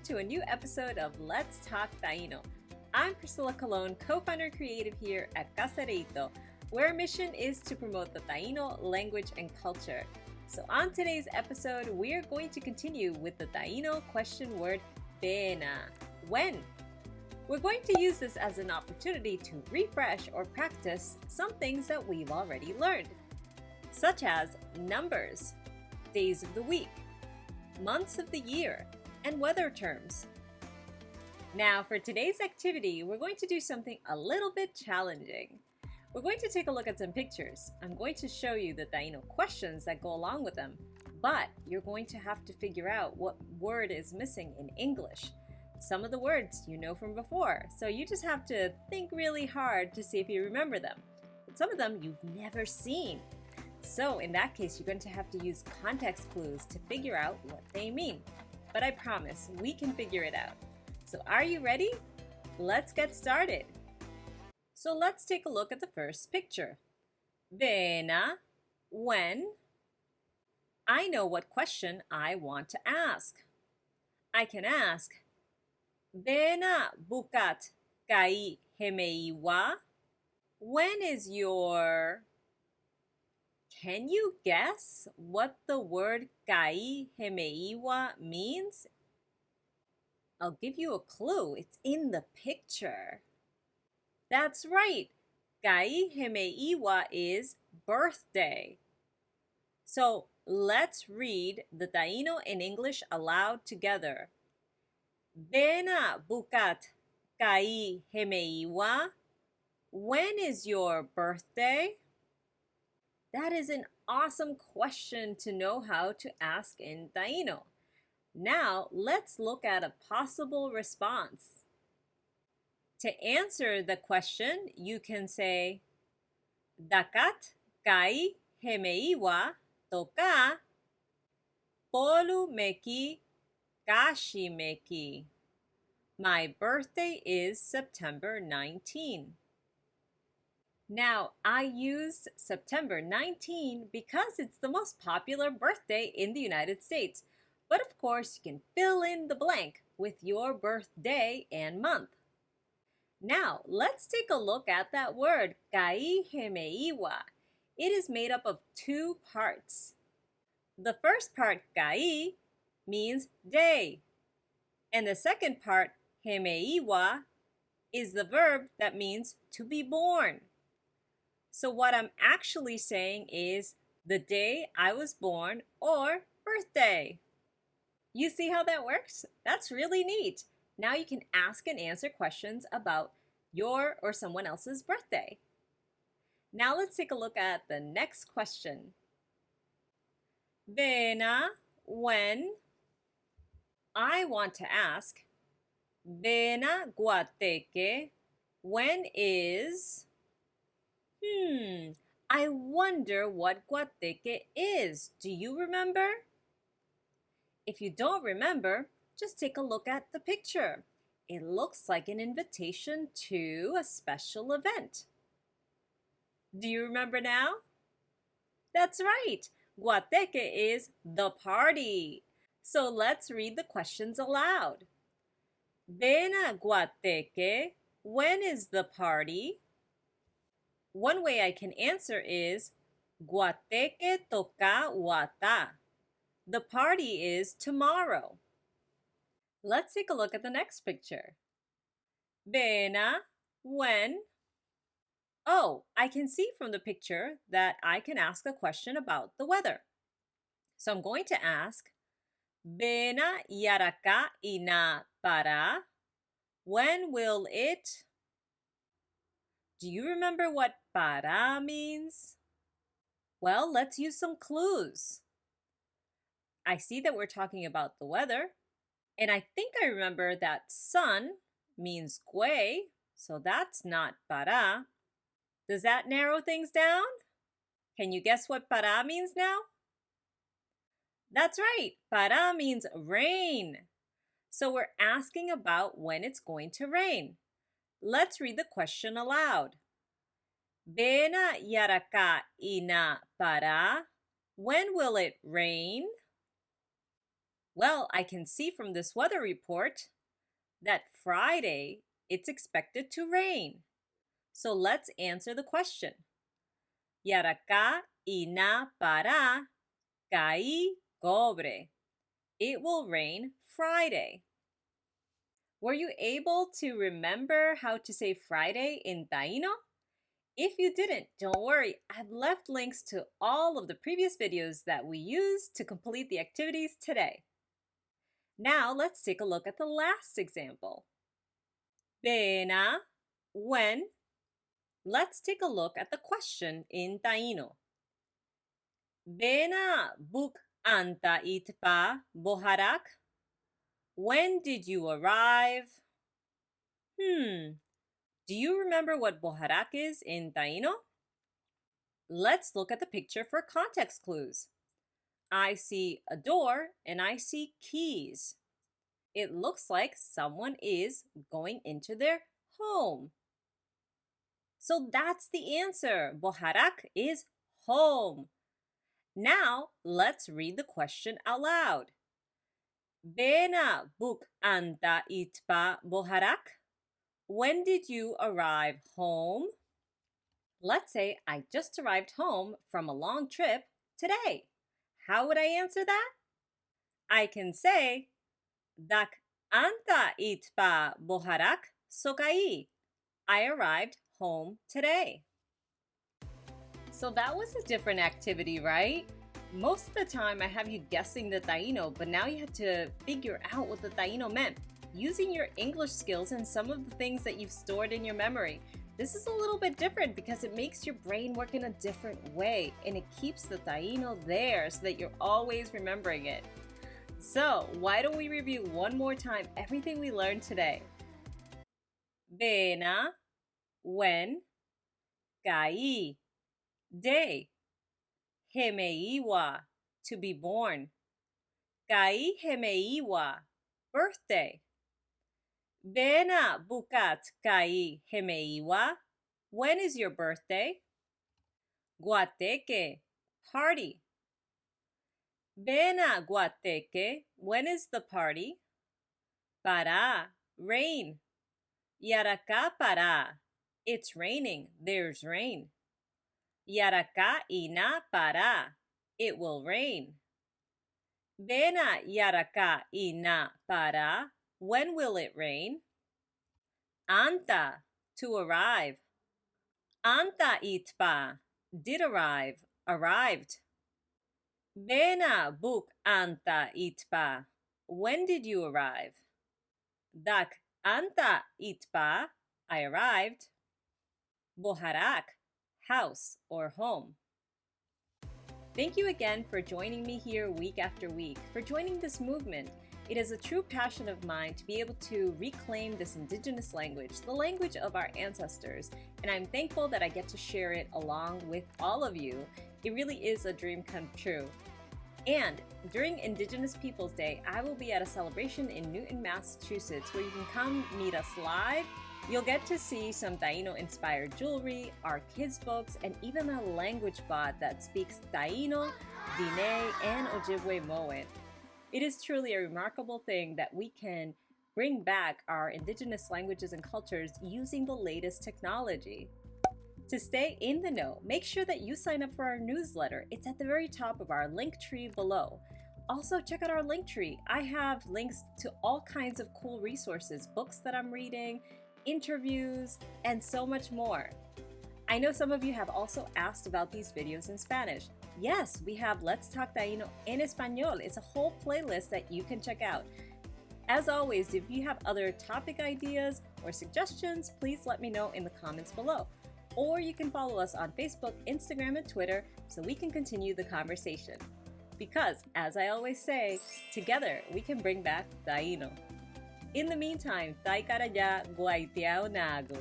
to a new episode of Let's Talk Taíno. I'm Priscilla Colon, co-founder creative here at Casareito, where our mission is to promote the Taíno language and culture. So on today's episode, we are going to continue with the Taíno question word Béna, when. We're going to use this as an opportunity to refresh or practice some things that we've already learned, such as numbers, days of the week, months of the year, and weather terms. Now for today's activity, we're going to do something a little bit challenging. We're going to take a look at some pictures. I'm going to show you the Taíno questions that go along with them, but you're going to have to figure out what word is missing in English. Some of the words you know from before, so you just have to think really hard to see if you remember them. But some of them you've never seen. So in that case, you're going to have to use context clues to figure out what they mean. But I promise, we can figure it out. So are you ready? Let's get started. So let's take a look at the first picture. Béna, when? I know what question I want to ask. I can ask, Béna bukat kai hemeiwa? When is your... Can you guess what the word kai hemeiwa means? I'll give you a clue. It's in the picture. That's right. Kai hemeiwa is birthday. So let's read the Taíno in English aloud together. Béna bukat kai hemeiwa? When is your birthday? That is an awesome question to know how to ask in Taíno. Now, let's look at a possible response. To answer the question, you can say, Dakat kai hemeiwa toka polu meki kashi meki. My birthday is September 19. Now, I used September 19 because it's the most popular birthday in the United States. But of course, you can fill in the blank with your birthday and month. Now, let's take a look at that word, kai hemeiwa. It is made up of two parts. The first part, kai, means day. And the second part, hemeiwa, is the verb that means to be born. So what I'm actually saying is the day I was born or birthday. You see how that works? That's really neat. Now you can ask and answer questions about your or someone else's birthday. Now let's take a look at the next question. Béna, when? I want to ask, Béna guateque, when is... I wonder what guateque is. Do you remember? If you don't remember, just take a look at the picture. It looks like an invitation to a special event. Do you remember now? That's right. Guateque is the party. So let's read the questions aloud. Béna guateque, when is the party? One way I can answer is Guateque toka wata. The party is tomorrow. Let's take a look at the next picture. Béna, when? Oh, I can see from the picture that I can ask a question about the weather. So I'm going to ask, Béna yaraka ina para? When will it... Do you remember what para means? Well, let's use some clues. I see that we're talking about the weather, and I think I remember that sun means gui, so that's not para. Does that narrow things down? Can you guess what para means now? That's right, para means rain. So we're asking about when it's going to rain. Let's read the question aloud. Béna yaraka ina para? When will it rain? Well, I can see from this weather report that Friday it's expected to rain. So let's answer the question. Yaraka ina para kai cobre. It will rain Friday. Were you able to remember how to say Friday in Taíno? If you didn't, don't worry. I've left links to all of the previous videos that we used to complete the activities today. Now let's take a look at the last example. Béna, when? Let's take a look at the question in Taíno. Béna buk anta itpa boharak? When did you arrive? Do you remember what boharak is in Taíno? Let's look at the picture for context clues. I see a door and I see keys. It looks like someone is going into their home. So that's the answer. Boharak is home. Now let's read the question out loud. Béna buk anta itpa boharak? When did you arrive home? Let's say I just arrived home from a long trip today. How would I answer that? I can say, Dak anta itpa boharak sokai. I arrived home today. So that was a different activity, right? Most of the time I have you guessing the Taíno, but now you have to figure out what the Taíno meant using your English skills and some of the things that you've stored in your memory. This is a little bit different because it makes your brain work in a different way and it keeps the Taíno there so that you're always remembering it. So why don't we review one more time everything we learned today? Béna, when, caí, day, hemeiwa, to be born, caí hemeiwa, birthday. Béna bukat caí hemeiwa, when is your birthday? Guateque, party. Béna guateque, when is the party? Para, rain. Yaraka para, it's raining, there's rain. Yaraka ina para, it will rain. Béna yaraka ina para, when will it rain? Anta, to arrive. Anta itpa, did arrive, arrived. Béna buk anta itpa, when did you arrive? Dak anta itpa, I arrived. Boharak, house or home. Thank you again for joining me here week after week, for joining this movement. It is a true passion of mine to be able to reclaim this indigenous language, the language of our ancestors, and I'm thankful that I get to share it along with all of you. It really is a dream come true. And during Indigenous Peoples Day, I will be at a celebration in Newton, Massachusetts, where you can come meet us live. You'll get to see some Taíno-inspired jewelry, our kids' books, and even a language bot that speaks Taíno, Diné, and Ojibwe Moan. It is truly a remarkable thing that we can bring back our indigenous languages and cultures using the latest technology. To stay in the know, make sure that you sign up for our newsletter. It's at the very top of our link tree below. Also, check out our link tree. I have links to all kinds of cool resources, books that I'm reading, interviews, and so much more. I know some of you have also asked about these videos in Spanish. Yes, we have Let's Talk Taíno en Español. It's a whole playlist that you can check out. As always, if you have other topic ideas or suggestions, please let me know in the comments below. Or you can follow us on Facebook, Instagram, and Twitter so we can continue the conversation. Because, as I always say, together we can bring back Taíno. In the meantime, tay karaya guaitiao nago.